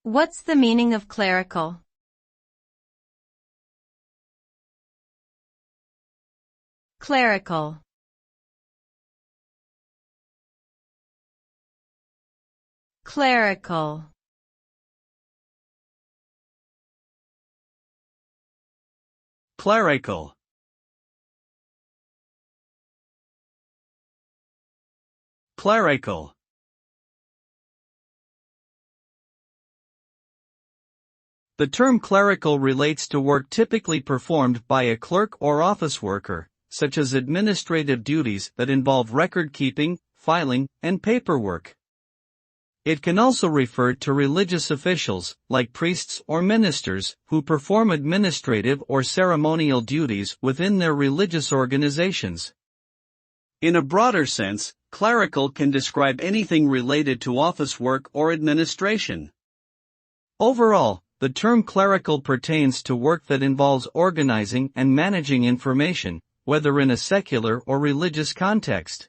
What's the meaning of clerical? Clerical. Clerical. Clerical. Clerical. The term clerical relates to work typically performed by a clerk or office worker, such as administrative duties that involve record-keeping, filing, and paperwork. It can also refer to religious officials, like priests or ministers, who perform administrative or ceremonial duties within their religious organizations. In a broader sense, clerical can describe anything related to office work or administration. Overall, the term clerical pertains to work that involves organizing and managing information, whether in a secular or religious context.